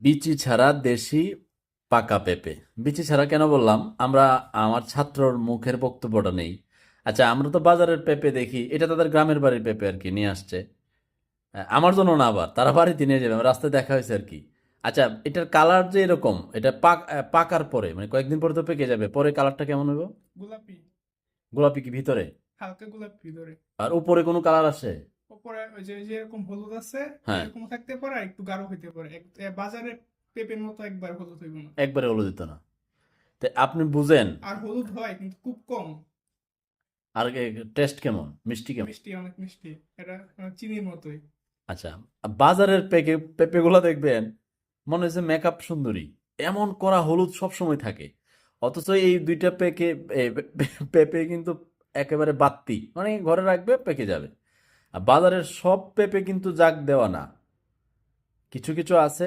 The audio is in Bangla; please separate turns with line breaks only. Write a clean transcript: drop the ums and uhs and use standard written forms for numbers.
বিচি ছাড়া দেশি পাকা পেঁপে। বিচি ছাড়া কেন বললাম, আমরা আমার ছাত্রর মুখের বক্তব্যটা নেই। আচ্ছা, আমরা তো বাজারের পেঁপে দেখি, এটা তাদের গ্রামের বাড়ির পেঁপে আর কি নিয়ে আসছে। আমার জন্য না, আবার তারা বাড়িতে নিয়ে যাবে, আমার রাস্তায় দেখা হয়েছে আর কি। আচ্ছা, এটার কালার যে এরকম, এটা পাকার পরে মানে কয়েকদিন পরে তো পেকে যাবে, পরে কালারটা কেমন হইব?
গোলাপি।
গোলাপি কি ভিতরে?
হালকা গোলাপি ধরে।
আর উপরে কোনো কালার আসে?
ওপরে ওই যে এরকম হলুদ আছে,
হ্যাঁ,
এরকম থাকতে পারে আর একটু গাঢ় হইতে পারে। বাজারে পেঁপের মতো একবার হলুদ হইব না।
একবারে হলুদ দিত না। তো আপনি বুঝেন।
আর হলুদ হয় কিন্তু খুব কম।
আর টেস্ট কেমন, মিষ্টি কেমন?
মিষ্টি, অনেক মিষ্টি। এটা চিনির মতোই।
আচ্ছা, বাজারের পেঁপেগুলো দেখবেন মনে হচ্ছে মেকআপ সুন্দরী, এমন করা হলুদ সব সময় থাকে। অথচ এই দুইটা পেঁপে কিন্তু একেবারে বাত্তি, মানে ঘরে রাখবে পেকে যাবে। আর বাজারের সব পেঁপে কিন্তু জাগ দেওয়া না, কিছু কিছু আছে